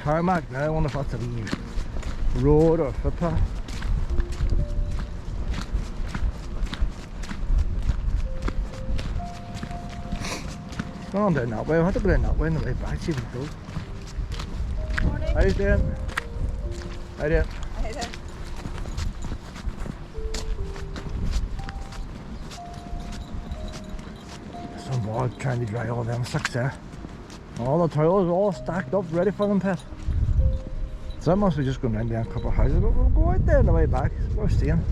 tarmac now. I wonder if that's a wee road or a footpath. It's going on down that way. I'll have to go down that way on the way back, see if it goes. Morning. How you doing? How you doing? Hey there. Some boy trying to dry all them sticks there. All the toilets all stacked up, ready for them, pet. So that must be just going round down a couple of houses, but we'll go out there on the way back. We're seeing.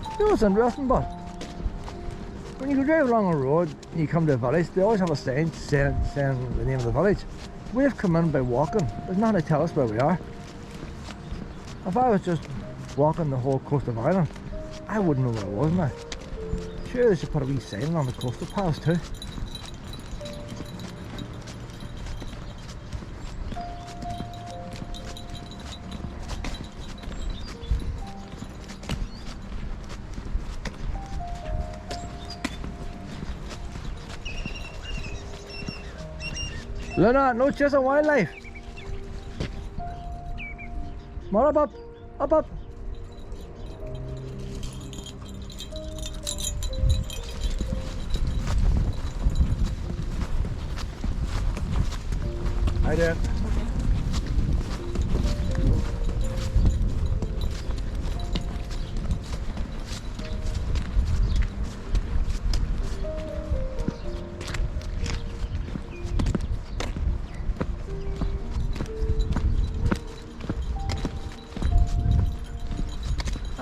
You know what's interesting, but when you go drive along a road and you come to a village, they always have a sign saying the name of the village. We've come in by walking. There's nothing to tell us where we are. If I was just walking the whole coast of Ireland, I wouldn't know where I was now. Sure, they should put a wee sign on the coastal paths too. Luna, no chase of wildlife. More up, up. Hi there.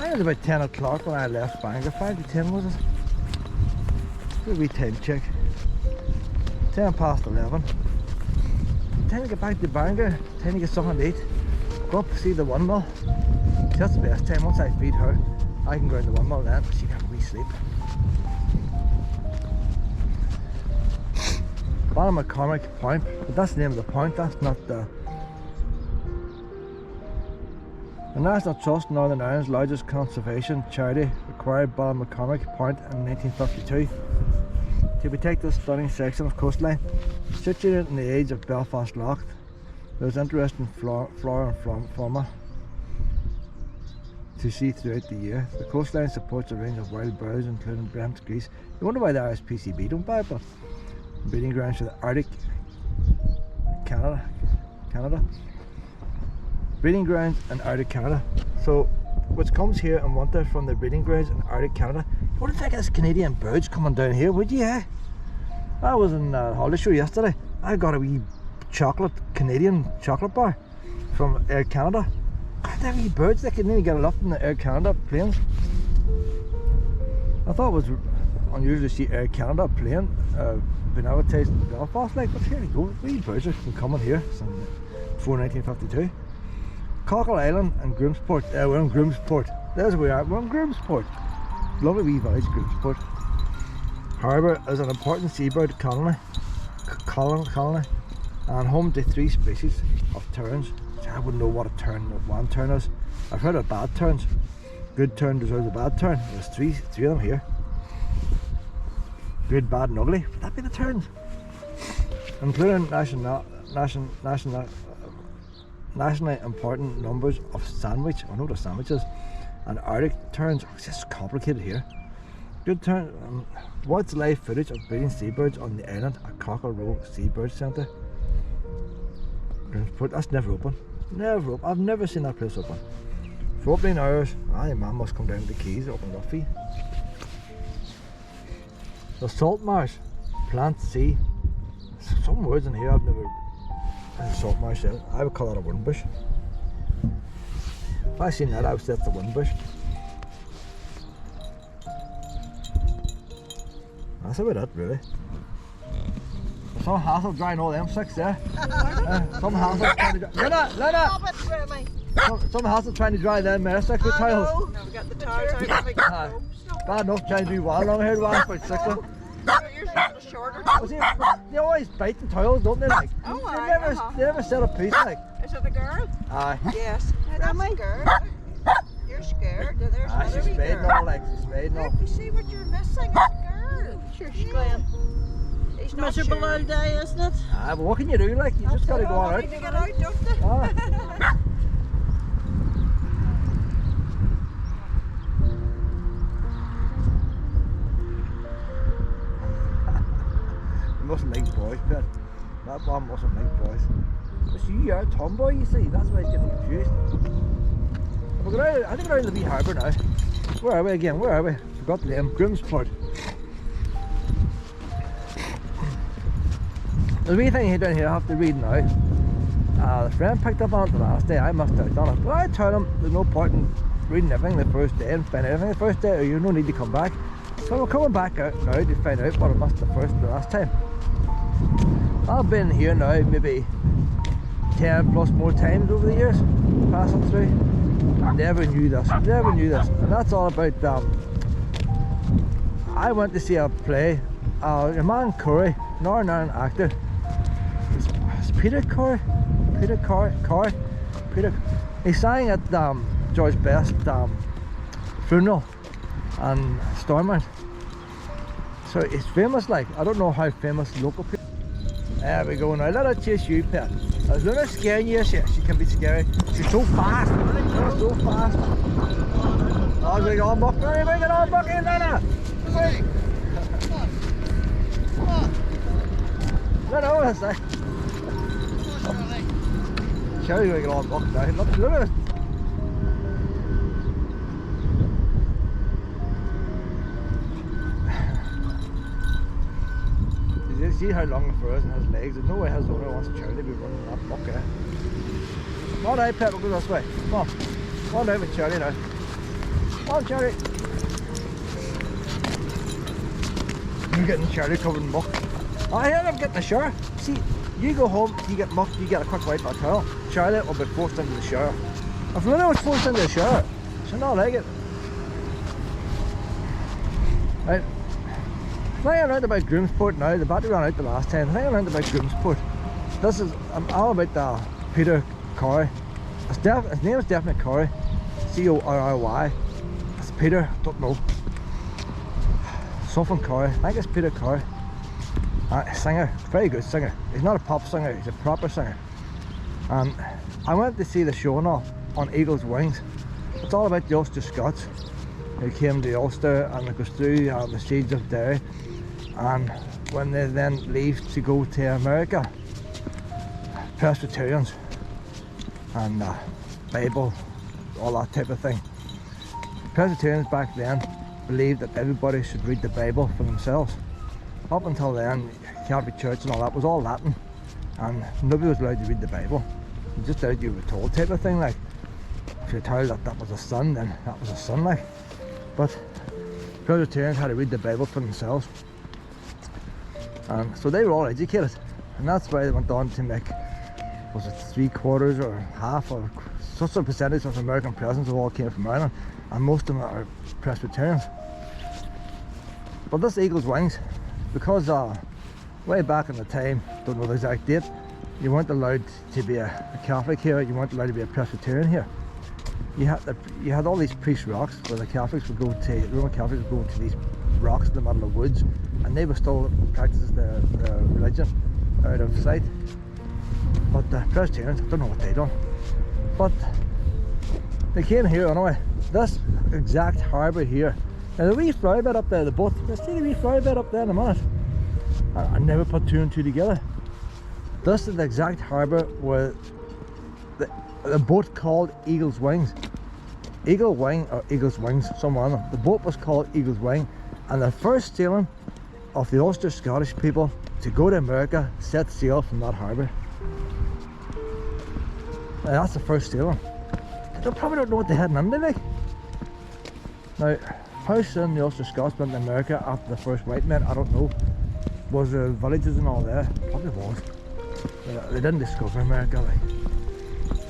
It was about 10 o'clock when I left Bangor. 5 to 10 was it? Do a wee time check. 10 past 11. Time to get back to Bangor. Time to get something to eat. Go up see the windmill. That's the best time. Once I feed her, I can go in the windmill then. She can have a wee sleep. Ballymaccormack Point. But that's the name of the point. That's not the... The National Trust, Northern Ireland's largest conservation charity, acquired Ballymaccormack Point in 1952 to protect this stunning section of coastline. Situated in the edge of Belfast Lough, there is interesting flora and fauna to see throughout the year. The coastline supports a range of wild birds, including Brent geese. You wonder why the RSPCB don't buy it, but breeding grounds for the Arctic Canada. Breeding grounds in Arctic Canada. So, what comes here in winter from the breeding grounds in Arctic Canada, you wouldn't think it's Canadian birds coming down here, would you? Eh? I was in Holiday Show yesterday. I got a wee Canadian chocolate bar from Air Canada. God, they're wee birds, they can even get it up in the Air Canada planes. I thought it was unusual to see Air Canada plane being advertised in Belfast, like, but here you go, wee birds are coming here since before 1952. Cockle Island and Groomsport. We're in Groomsport. There's where we are. We're in Groomsport. Lovely wee village, Groomsport. Harbour is an important seabird colony and home to 3 species of terns. I wouldn't know what a one tern is. I've heard of bad terns. Good tern deserves a bad tern. There's three of them here. Good, bad and ugly. Would that be the terns? Including nationally important numbers of sandwich, I know what a sandwich is, and Arctic terns. It's just complicated here. Good tern. What's live footage of breeding seabirds on the island at Cockle Row Seabird Centre? That's never open. Never open. I've never seen that place open. For opening hours, your man must come down to the quays to open it up for you. The salt marsh, plant sea. Some words in here I've never. Salt marsh, I would call that a wind bush. If I seen that, I would say that's a wind bush. That's about it, really. There's some hassle drying all them sticks there. Some hassle trying to dry. Lena! Some hassle trying to dry them mare sticks with tiles. No, we got the tires out. Bad enough trying to do one long haired one for 6 of. Shorter. They always bite the tiles, don't they? Like, they never set a piece like. Is it a girl? Aye. Yes. That's a girl. You're you're scared. There's She's another wee spayed and girl. all, like, she's spayed and all. Look, you see what you're missing? It's a girl. Sure, she's Glenn. He's not Miserable sure. old day, isn't it? But what can you do? Like, you just gotta go on out. Need to get out, don't they? Ah. You mustn't like boys, Pet. That one mustn't like boys. But see, you're a tomboy, you see. That's why he's getting confused. We're going out, I think we're out in the wee harbour now. Where are we again? Where are we? Forgot the name. Grimsport. The wee thing here down here I have to read now. The friend picked up on it the last day. I must have done it. But I told him there's no point in reading everything the first day and finding everything the first day, or you no need to come back. So we're coming back out now to find out what I missed the last time. I've been here now maybe 10 plus more times over the years, passing through. Never knew this, and that's all about I went to see a play. A man Curry, Northern Ireland actor. It's Peter Curry. He sang at George Best funeral and Stormont. So it's famous, like, I don't know how famous local people. There we go now, let her chase you, Pet. As long as scaring you, she can be scary. She's so fast, she's so fast. Oh, we got Bucky, we got Bucky, Nana. No, what I say. Show you we got Bucky now. Look at it. See how long the fur is and his legs. There's no way his owner wants Charlie to be running that buck, eh? Come on out, Pet, we'll go this way. Come on. Come on out with Charlie now. Come on, Charlie. You're getting Charlie covered in muck. I hear I'm getting a shower. See, you go home, you get mucked, you get a quick wipe on a towel. Charlie will be forced into the shower. If Luna was forced into the shower, she'll not like it. Right. Flying around about Grimsport now, the battery ran out the last time. Flying around about Grimsport. This is, I'm all about Peter Corry. His name is definitely Corry. C-O-R-R-Y. It's Peter, don't know. Something Corry. I think it's Peter Corry. Singer, very good singer. He's not a pop singer, he's a proper singer. And I went to see the show and all on Eagle's Wings. It's all about the Ulster Scots who came to Ulster, and it goes through the siege of Derry. And when they then leave to go to America, Presbyterians and Bible, all that type of thing. Presbyterians back then believed that everybody should read the Bible for themselves. Up until then, Catholic Church and all that was all Latin, and nobody was allowed to read the Bible. Just as you were told type of thing, like if you're told that was a son, then that was a son, like. But Presbyterians had to read the Bible for themselves. So they were all educated, and that's why they went on to make, was it 3/4 or half or such a percentage of American presidents who all came from Ireland, and most of them are Presbyterians. But this Eagle's Wings, because way back in the time, don't know the exact date, you weren't allowed to be a Catholic here, you weren't allowed to be a Presbyterian here. You had all these priest rocks where the Catholics would go to, Roman Catholics would go to these rocks in the middle of woods, and they were still practicing their religion out of sight. But the Presbyterians, I don't know what they done. But they came here anyway. This exact harbour here. Now the wee flower bed up there, the boat, you'll see the wee flower bed up there in a minute. I never put two and two together. This is the exact harbour where the boat called Eagle's Wings. Eagle Wing or Eagle's Wings, somewhere on them. The boat was called Eagle's Wing, and the first sailing of the Ulster Scottish people to go to America set sail from that harbour. Now that's the first sailing. They probably don't know what they had in like. Now, how soon the Ulster Scots went to America after the first white men, I don't know. Was there villages and all there? Probably was. They didn't discover America, like.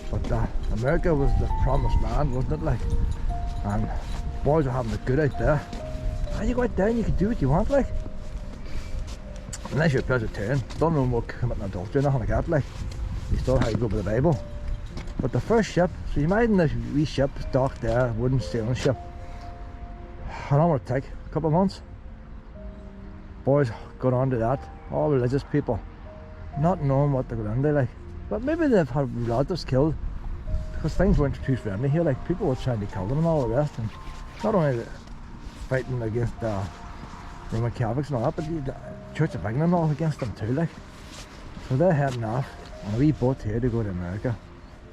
But America was the promised land, wasn't it, like? And boys were having it good out there. And you go out there and you can do what you want, like. Unless you're a Presbyterian, don't know more committing adultery or nothing like that, like. You still have to go by the Bible. But the first ship, so you imagine this wee ship docked there, wooden sailing ship. How long would it take? A couple of months? Boys got onto that, all religious people, not knowing what they're going to do, like. But maybe they've had relatives killed, because things weren't too friendly here, like people were trying to kill them and all the rest, and not only fighting against Roman Catholics and all that, but the Church of England and all against them too, like. So they're heading off on a wee boat here to go to America,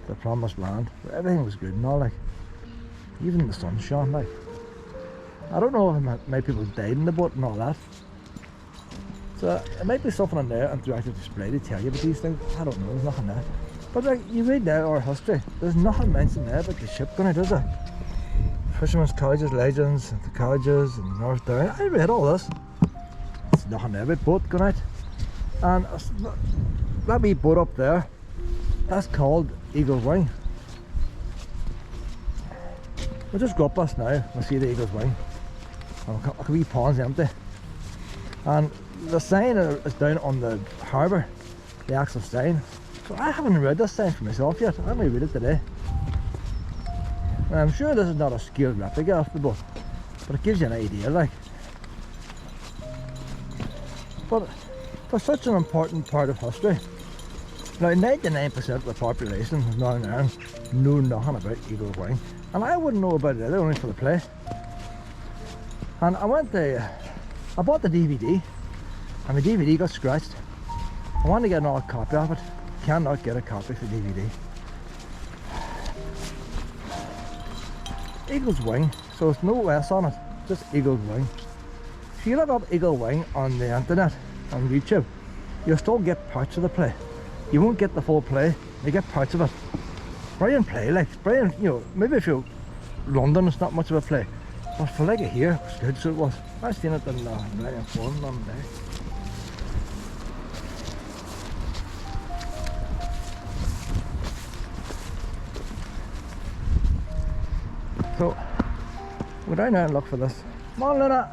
the promised land, where everything was good and all, like. Even the sun shone, like. I don't know how many people died in the boat and all that. So it might be something in there, interactive display to tell you about these things. I don't know, there's nothing there. But like, you read there our history, there's nothing mentioned there about the ship going out, is there? Fishermen's Colleges, Legends, the colleges and North Down. I read all this. There's nothing there about boat going out. And that wee boat up there, that's called Eagle's Wing. We'll just go up us now, we'll see the Eagle's Wing. And a wee pond's empty. And the sign is down on the harbour, the actual sign. So I haven't read this sign for myself yet. I may read it today. And I'm sure this is not a scaled replica of the boat, but it gives you an idea, like. But for such an important part of history, now 99% of the population of Northern Ireland know nothing about Eagle's Wing, and I wouldn't know about it either, only for the play. And I bought the DVD, and the DVD got scratched. I wanted to get another copy of it. Cannot get a copy for DVD. Eagle's Wing, so it's no S on it, just Eagle's Wing. If you look up Eagle Wing on the internet, on YouTube, you'll still get parts of the play. You won't get the full play, you get parts of it. Brilliant play, like, brilliant, you know, maybe if you're London it's not much of a play, but for like a here, it was good, so it was. I've seen it in Millennium Forum on the day. So, we're down there and look for this. Come on, Luna!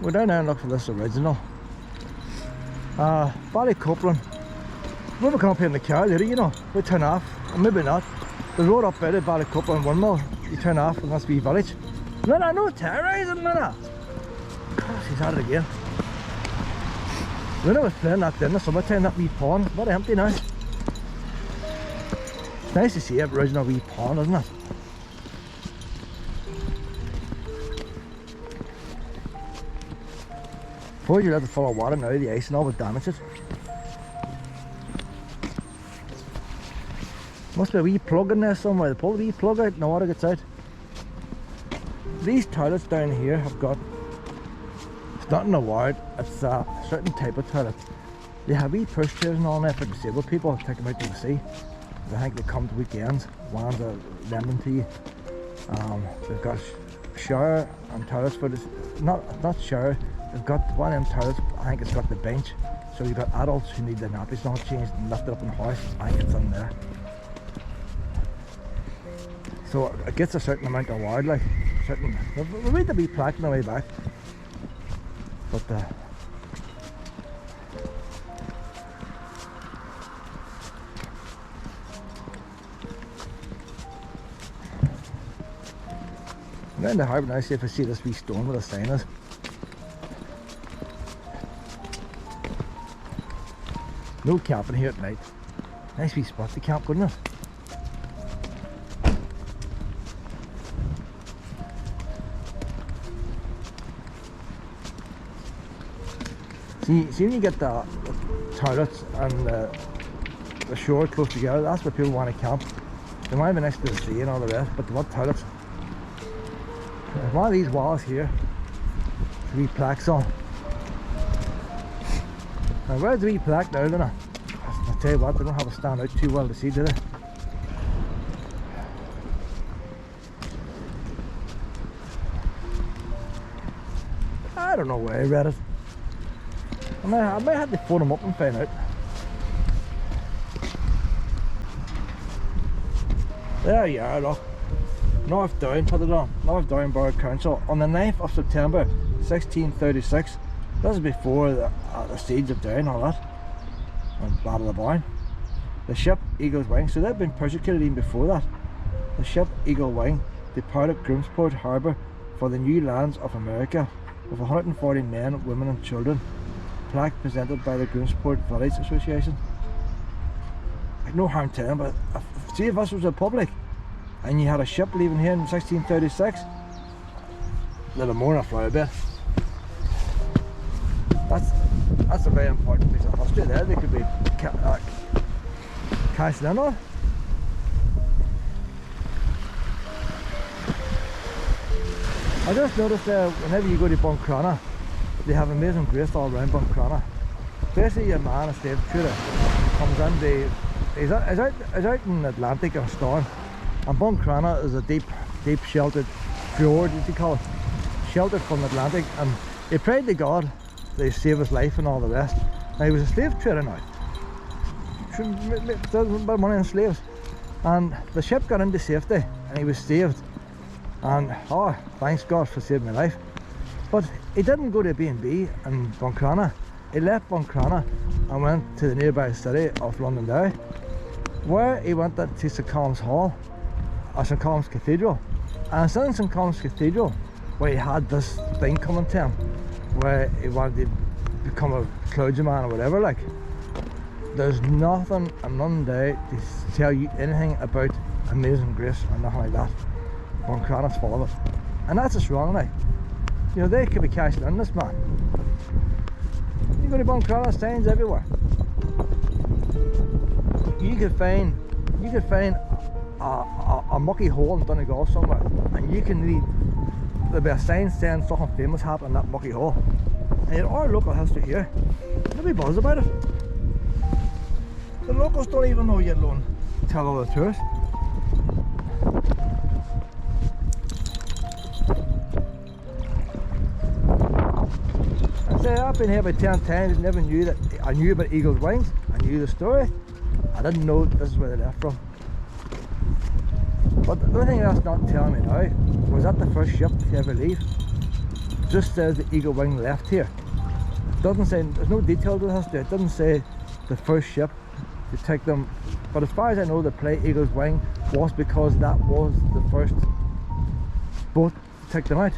We're down there and look for this original. Ballycoupling. When we come up here in the car later, you know, we turn off, or maybe not. The road up there, Ballycoupling Windmill, you turn off and that's wee village. Luna, no terrorising, Luna! Gosh, he's at it again. Luna was playing that in the summertime, that wee pond. What empty now. It's nice to see an original wee pond, isn't it? Suppose you let it full of water now, the ice and all would damage it. Must be a wee plug in there somewhere. They pull the wee plug out and the water gets out. These toilets down here have got, it's not in a ward, it's a certain type of toilet. They have wee pushchairs and all there for disabled people to take them out to the sea. I think they come to weekends, ones are lending to you. They've got shower and toilets for this, not shower. They've got one of them toilets, I think it's got the bench. So you've got adults who need their nappies not changed and lifted up in the house. I think it's in there. So it gets a certain amount of ward, like, certain, we'll read the wee plaque on the way back. But around the harbour now, see if I see this wee stone with a sign is. No camping here at night. Nice wee spot to camp, wouldn't it? See when you get the toilets and the shore close together, that's where people want to camp. They might be next to the sea and all the rest, but they want toilets. One of these walls here, there's wee plaques on. Now where's the wee plaque now, Luna? I'll tell you what, they don't have it stand out too well to see, do they? I don't know where I read it. I might have to phone them up and find out. There you are, look. North Down, put it on. North Down Borough Council on the 9th of September 1636. This is before the siege of Down and all that. And Battle of Boyne. The ship Eagle's Wing, so they've been persecuted even before that. The ship Eagle Wing departed Grimsport Harbour for the new lands of America with 140 men, women and children. Plaque presented by the Grimsport Village Association. Like, no harm telling, but see if this was a public and you had a ship leaving here in 1636, a little more than a flower bed. That's a very important piece of history there. They could be cashed in on. I just noticed there, whenever you go to Buncrana, they have Amazing Grace all around Buncrana. Basically, a man, a slave trader, comes in, he's out in the Atlantic in a storm, and Buncrana is a deep sheltered fjord, as you call it, sheltered from the Atlantic, and he prayed to God that he save his life and all the rest. Now, he was a slave trader now, does a bit of money on slaves, and the ship got into safety and he was saved, and oh, thanks God for saving my life. But he didn't go to B&B in Buncrana. He left Buncrana and went to the nearby city of Londonderry, where he went to St Colum's Hall, or St Colum's Cathedral. And it's in St Colum's Cathedral where he had this thing coming to him, where he wanted to become a clergyman or whatever. Like, there's nothing in Londonderry to tell you anything about Amazing Grace or nothing like that. Buncrana's full of it, and that's just wrong now. You know, they could be cashing in this man. You go to Buncrana, signs everywhere. You could find a mucky hole in Donegal somewhere, and you can read, there'll be a sign saying something famous happened in that mucky hole. And our local history here, nobody bothers about it. The locals don't even know, yet alone tell all the tourists. I've been here about 10 times, never knew that. I knew about Eagle's Wings, I knew the story. I didn't know this is where they left from. But the only thing that's not telling me now, was that the first ship to ever leave? It just says the Eagle Wing left here. It doesn't say, there's no detail to the history, it doesn't say the first ship to take them. But as far as I know, the play Eagle's Wing was because that was the first boat to take them out.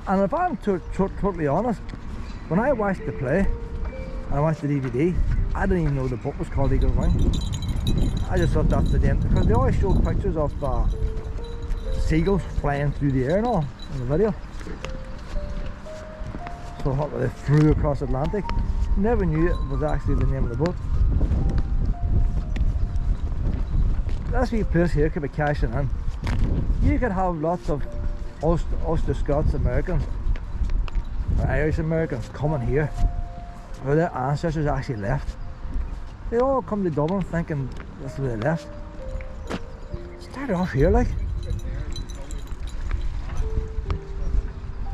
And if I'm totally honest, when I watched the play and I watched the DVD, I didn't even know the book was called Eagle's Wing. I just thought that's the name, because they always showed pictures of seagulls flying through the air and all in the video. So I thought that they flew across the Atlantic. Never knew it was actually the name of the boat. This wee place here could be cashing in. You could have lots of Ulster Scots Americans or Irish Americans coming here where their ancestors actually left. They all come to Dublin thinking that's where they left. Started off here, like.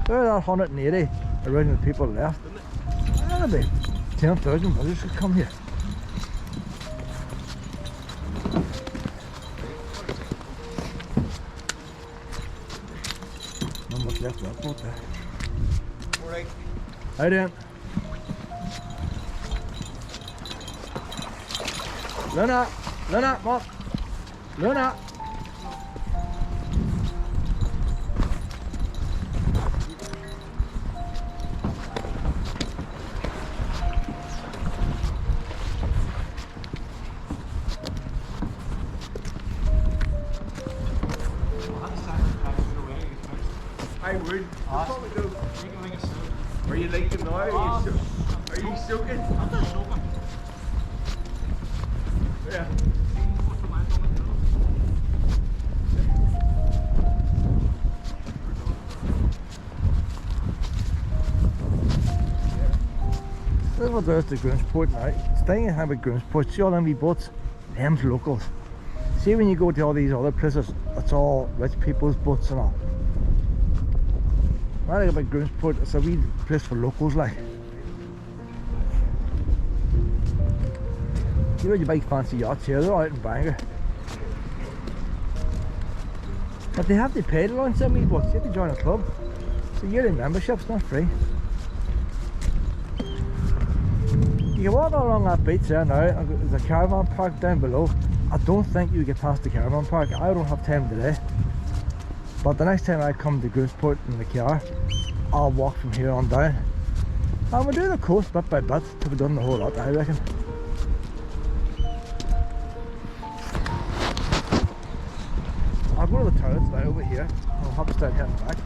There are that 180 original people left. That'll be 10,000 visitors could come here. Not much left of that boat there. Alright. How then? Luna! Luna! Mop! Luna! I would. You probably do. Are you liking now? Are you soaking? I'm not soaking. Yeah. This is what there's to Grimsport now. It's thinking about Grimsport, see all them wee boats? Them's locals. See when you go to all these other places, it's all rich people's boats and all. When I think about Grimsport, it's a wee place for locals, like. You know your big fancy yachts here, they're all out in Bangor. But they have to pay to launch them e-books. You have to join a club. It's a yearly membership's not free. You can walk along that beach there now, and there's a caravan park down below. I don't think you get past the caravan park. I don't have time today. But the next time I come to Gooseport in the car, I'll walk from here on down. And we'll do the coast bit by bit till we've done the whole lot, I reckon. I'll go to the toilets now over here. I'll have to start heading back.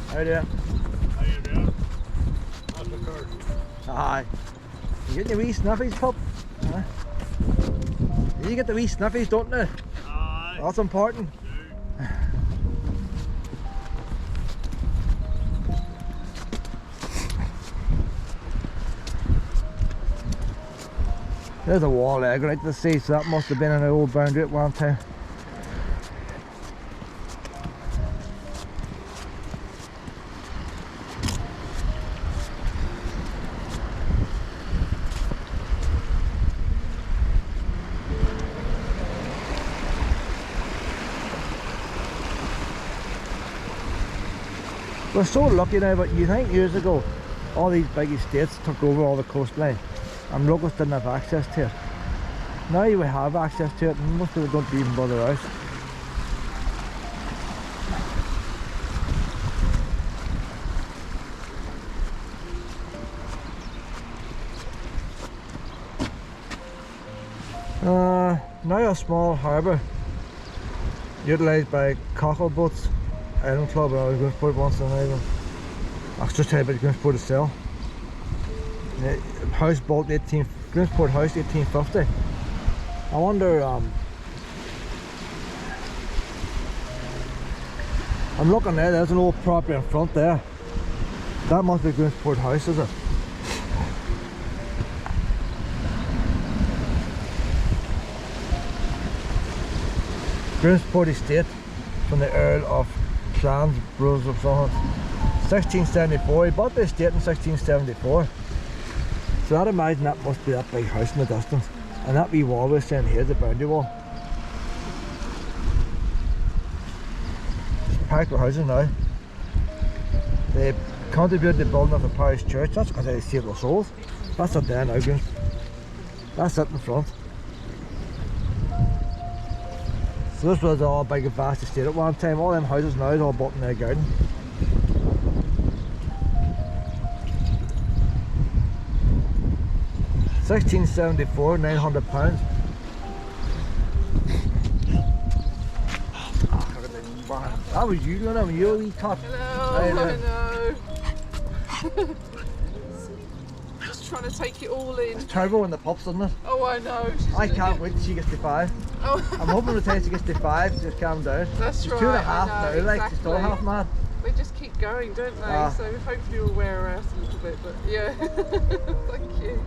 How do you? How you doing? How's the car? Aye. You getting the wee snuffies, pup? Huh? You get the wee snuffies, don't you? Aye. That's important. There's a wall egg right to the sea, so that must have been an old boundary at one time. We're so lucky now, but you think years ago all these big estates took over all the coastline and locals didn't have access to it. Now you have access to it and most people don't even bother out. Now a small harbour utilised by cockle boats. Island Club, I was going to put once on an island. I was just telling you about Gooseport itself. House built Gooseport House 1850. I wonder, I'm looking there, there's an old property in front there. That must be Gooseport House, is it? Gooseport Estate from the Earl of Clanbrose of something. 1674, he bought the estate in 1674. So I'd imagine that must be that big house in the distance. And that wee wall we're saying here is the boundary wall. It's packed with houses now. They contributed to the building of the parish church. That's because they saved their souls. That's it there now, Goons. That's it in front. So this was all a big vast estate at one time. All them houses now is all built in their garden. £1674, £900. How was you doing? I'm you wee top. Hello, I know. Just trying to take it all in. It's terrible when the pups, isn't it? Oh, I know. I can't wait till she gets to 5. Oh. I'm hoping the time she gets to 5, just calm down. That's she's right. 2.5 I now, know, like she's still exactly. half mad. They just keep going, don't they? So hopefully we'll wear her out a little bit, but yeah. Thank you.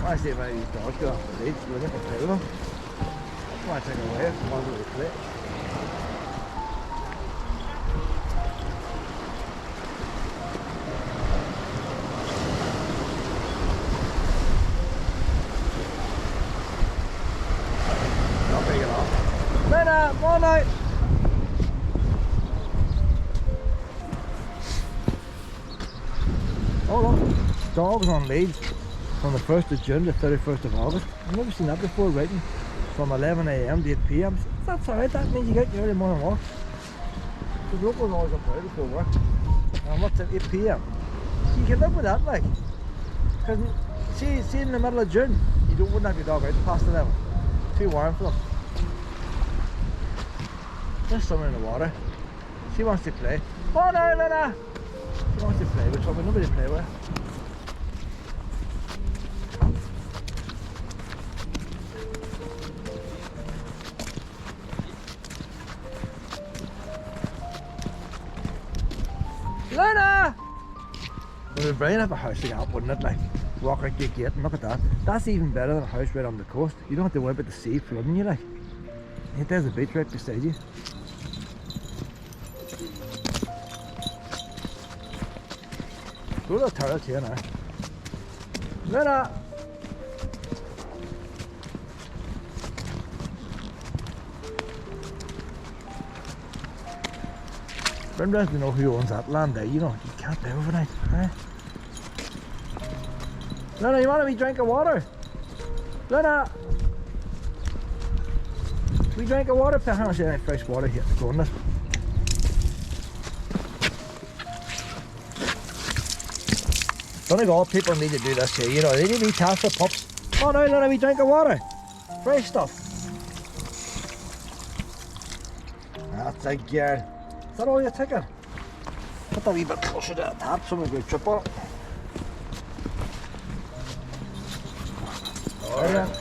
I see if any of these dogs go off the leads, looking for two of them. I might take them away from one little clip. Not big enough. Minna, one out! Oh look, dogs on leads. From the 1st of June to 31st of August. I've never seen that before, writing from 11 AM to 8 PM. That's alright, that means you get your early morning walk. Because locals always up early before work. And what's at 8 PM? So you can live with that, like. Because, see in the middle of June, you wouldn't have your dog out past 11. Too warm for them. There's someone in the water. She wants to play. Oh no, Lena! She wants to play with something, nobody to play with. Lena! It would bring up a house like that, wouldn't it? Like, walk out your gate and look at that. That's even better than a house right on the coast. You don't have to worry about the sea flooding you, like. There's a beach right beside you. Go to the turtles here now. Lena! Brenda doesn't know who owns that land there, you know, you can't live overnight, eh? Lena, you want a wee drink of water? Lena! We drink of water, hang on a second, fresh water here, go on this. Donegal people need to do this here, you know, they need to be taps for pups. Oh no, Lena, we drink of water. Fresh stuff. That's a girl. Is that all you're taking? Put that a wee bit closer to the tap so we can trip on it. Alright.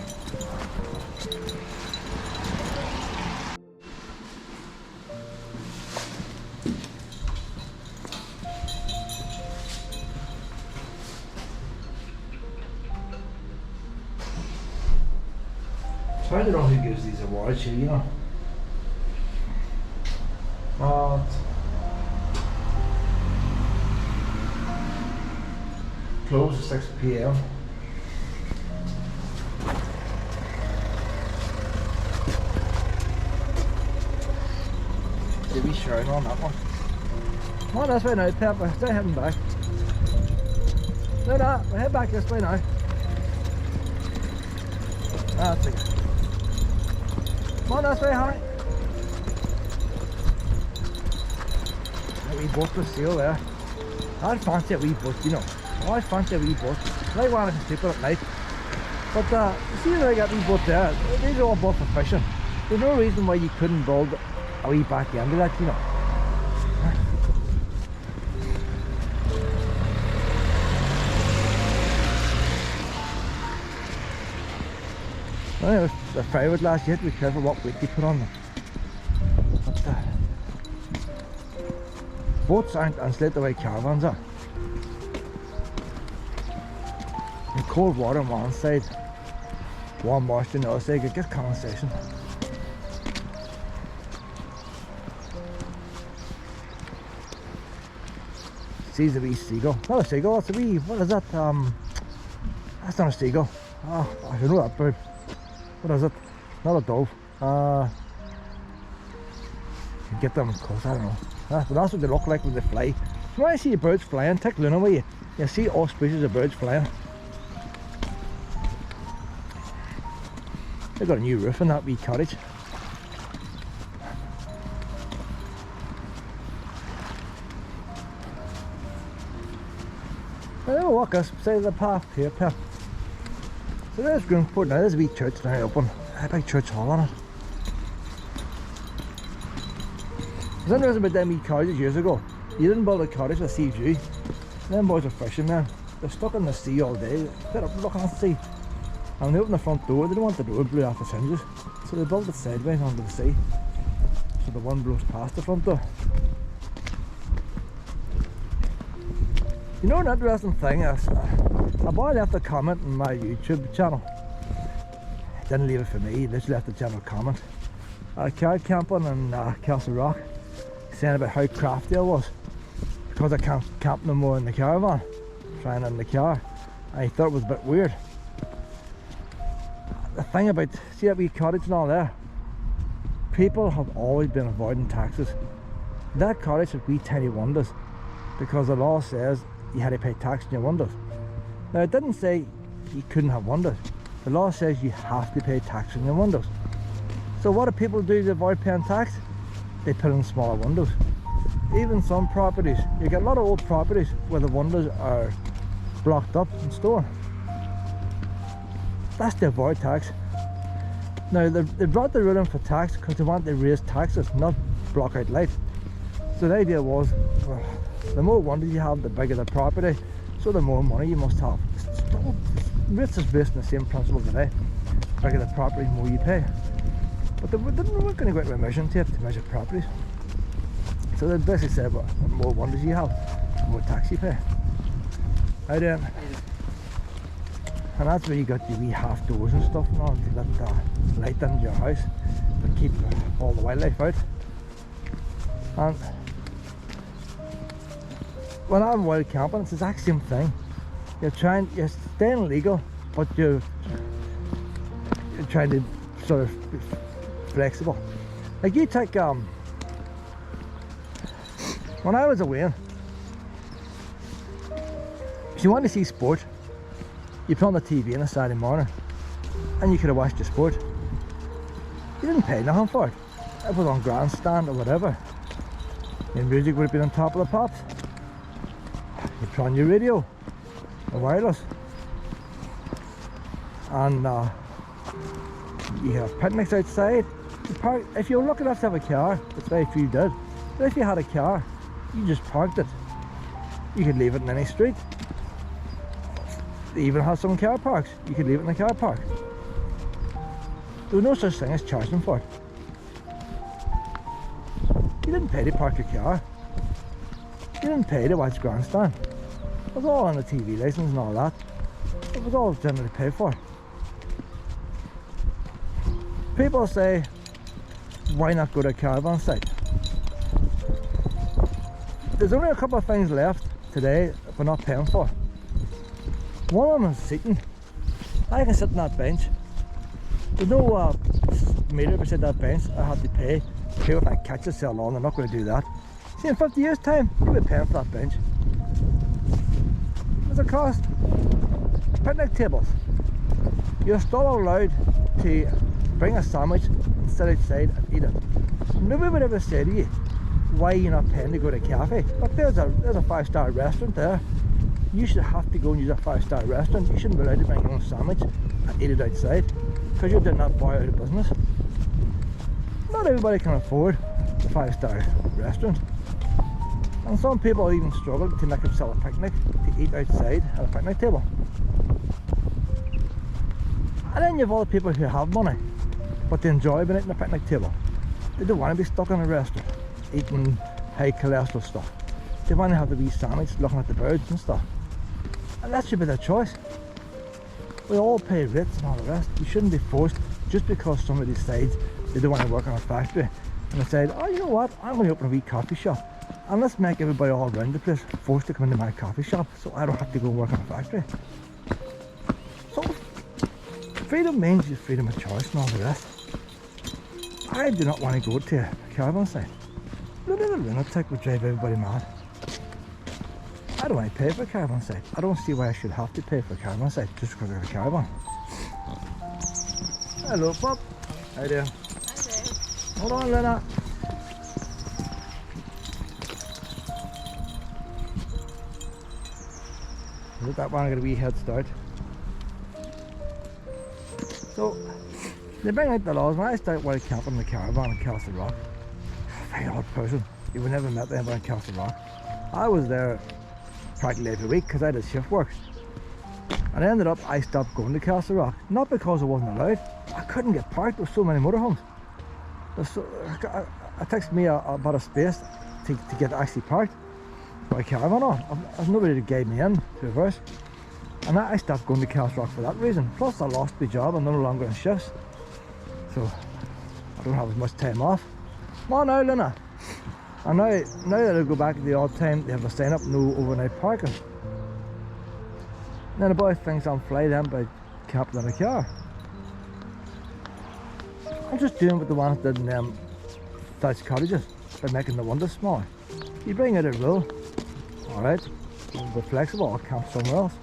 I don't know who gives these awards here, you know. But close at 6 PM. Did we shine on that one? Come on this way now, Pepper. Stay heading back. No, no, we'll head back this way now. That's it. Come on this way, honey. A wee boat for sale there. I'd fancy a wee boat, you know. Oh, I'd fancy a wee boat. I want to sleep at night. But see that I got a wee boat there. These are all boat for fishing. There's no reason why you couldn't build a wee back end of that, you know. Well, the fiberglass, you have to be careful what weight you put on them. But, boats aren't insulated the way caravans are. In cold water on one side, warm moisture on the other side, it gets condensation. Sees a wee seagull. Not a seagull, it's a wee, what is that? That's not a seagull. Oh, I should know that bird. What is it? Not a dove. You get them close, I don't know. But that's what they look like when they fly. When I see birds flying, take Luna with you. You see all species of birds flying. They've got a new roof in that wee cottage. I'll walk us beside the path here, Pep. So there's Greenport now, there's a wee church now open. A big church hall on it. I was interested about them wee cottages years ago. You didn't build a cottage with a sea view. Them boys are fishing, man. They're stuck in the sea all day. They're up looking at the sea. And when they opened the front door, they didn't want the door blew off its hinges. So they built it sideways onto the sea. So the one blows past the front door. You know an interesting thing is, a boy left a comment on my YouTube channel. Didn't leave it for me, he just left a general comment. Carrot camping in Castle Rock, saying about how crafty I was because I can't camp no more in the caravan, trying in the car. I thought it was a bit weird. The thing about, see that wee cottage and all there, people have always been avoiding taxes. That cottage had wee tiny windows because the law says you had to pay tax on your windows. Now it didn't say you couldn't have windows. The law says you have to pay tax on your windows. So what do people do to avoid paying tax? They put in smaller windows. Even some properties, you get a lot of old properties where the windows are blocked up and stored. That's to avoid tax. Now they brought the ruling for tax because they want to raise taxes, not block out light. So the idea was, the more windows you have, the bigger the property, so the more money you must have. Rates is based on the same principle today. The bigger the property, the more you pay. But they weren't going to go out with a measuring tape to measure properties. So they basically said, well, the more windows you have, the more tax you pay. Right then. And that's where you got your wee half doors and stuff now to let light into your house, but keep all the wildlife out. And when I'm wild camping, it's the exact same thing. You're staying legal, but you're trying to sort of be flexible. Like you take, when I was away, if you want to see sport, you put on the TV on a Saturday morning and you could have watched your sport. You didn't pay nothing for it. It was on grandstand or whatever. Your music would have been on top of the pops. You put on your radio, or wireless. And you have picnics outside. If you were lucky enough to have a car, which very few did, but if you had a car, you just parked it. You could leave it in any street. They even have some car parks. You could leave it in the car park. There was no such thing as charging for it. You didn't pay to park your car. You didn't pay to watch grandstand. It was all on the TV license and all that. It was all generally paid for. People say, why not go to a caravan site? There's only a couple of things left today that we're not paying for. One of them is seating. I can sit on that bench. There's no meter beside that bench. I have to pay. Pay if I catch it so long. I'm not going to do that. See, in 50 years' time, you'll be paying for that bench. What's it cost? Picnic tables. You're still allowed to bring a sandwich and sit outside and eat it. Nobody would ever say to you, why are you not paying to go to a cafe? But there's a 5-star restaurant there. You should have to go and use a 5-star restaurant. You shouldn't be allowed to bring your own sandwich and eat it outside, because you're doing that bar out of business. Not everybody can afford the 5-star restaurant. And some people even struggle to make themselves a picnic, to eat outside at a picnic table. And then you have all the people who have money, but they enjoy being eating a picnic table. They don't want to be stuck in a restaurant, eating high cholesterol stuff. They want to have the wee sandwich, looking at the birds and stuff. And that should be their choice. We all pay rates and all the rest. You shouldn't be forced just because somebody decides they don't want to work in a factory and decide, oh, you know what, I'm going to open a wee coffee shop and let's make everybody all around the place forced to come into my coffee shop so I don't have to go work in a factory. So freedom means your freedom of choice and all the rest. I do not want to go to a caravan site. The little lunatic would drive everybody mad. I don't want to pay for a caravan site. I don't see why I should have to pay for a caravan site just because I have a caravan. Hello, Pop. How you doing? Okay. Hold on, Lena. Look, that one got a wee head start. So, they bring out the laws. When I started wild camping in the caravan in Castle Rock, very odd person. You would never met anybody in Castle Rock. I was there practically every week because I did shift work. And I ended up, I stopped going to Castle Rock. Not because I wasn't allowed. I couldn't get parked. There were so many motorhomes. It takes me about a space to get actually parked. But I caravan on. There's nobody to guide me in to reverse. And I stopped going to Castle Rock for that reason. Plus I lost my job. I'm no longer in shifts. So I don't have as much time off. Come on now, Luna. And now that I go back at the odd time, they have a sign up, no overnight parking. And then the boy thinks I'm fly them by camping in a car. I'm just doing what the ones did in them thatched cottages by making the windows smaller. You bring out a rule, alright, be flexible, I'll camp somewhere else.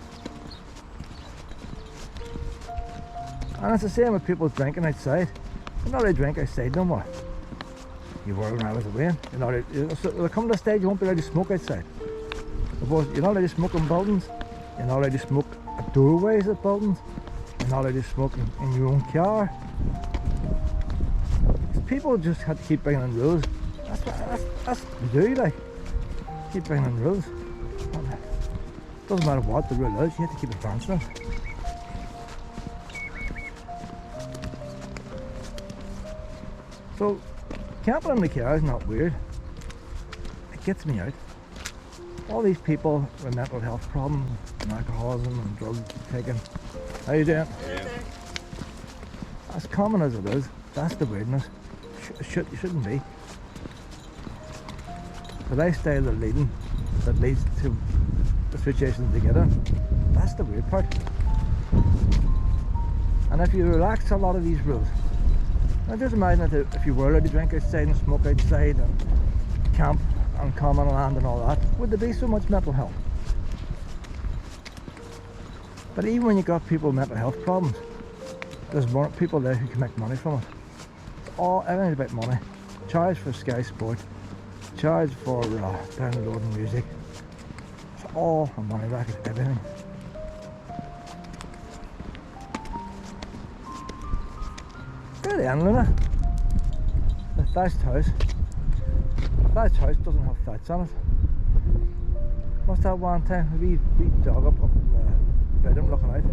And it's the same with people drinking outside. You're not allowed to drink outside no more. You were when I was away. You're not allowed, so there come to a stage you won't be allowed to smoke outside. You're not allowed to smoke in buildings. You're not allowed to smoke at doorways at buildings. You're not allowed to smoke in your own car. People just had to keep bringing in rules. That's That's what we do, like. Keep bringing rules. Doesn't matter what the rule is, you have to keep advancing it. So, camping in the car is not weird. It gets me out. All these people with mental health problems, and alcoholism and drug taking. How you doing? As common as it is, that's the weirdness. It shouldn't be. The lifestyle they're leading that leads to the situations they get in, that's the weird part. And if you relax a lot of these rules, now just imagine that if you were allowed to drink outside and smoke outside and camp on common land and all that, would there be so much mental health? But even when you got people with mental health problems, there's more people there who can make money from it. Everything's about money. Charge for Sky Sport, charge for downloading music. It's all a money racket, everything. Good end, Luna. The thatched house. The thatched house doesn't have thatch on it. What's that one time? A wee dog up in the bedroom looking out.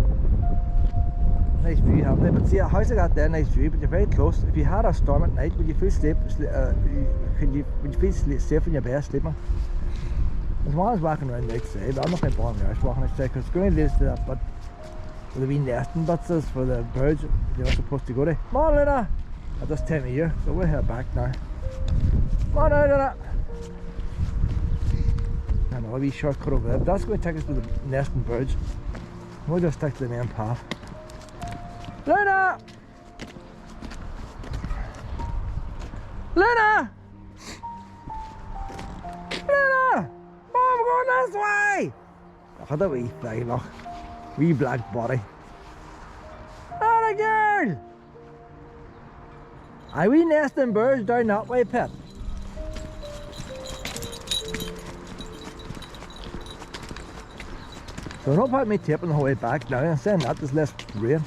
Nice view, haven't they? But see, a house like that there, nice view, but you're very close. If you had a storm at night, would you feel safe? Would you feel safe in your bed sleeping? As long as walking around outside, I'm not going to bother my house walking outside because it's going to lead to that, but for the wee nesting boxes for the birds you're not supposed to go to. Come on, Luna! At this time of year, so we'll head back now. Come on now, Luna! And a wee shortcut over there, but that's going to take us to the nesting birds. We'll just stick to the main path. Luna! Luna! Luna! Oh, I'm going this way! Look at the wee thing, look. Wee black body. Atta girl! Are we nesting birds down that way, pet? So no point me taping the whole way back now and saying that there's less rain.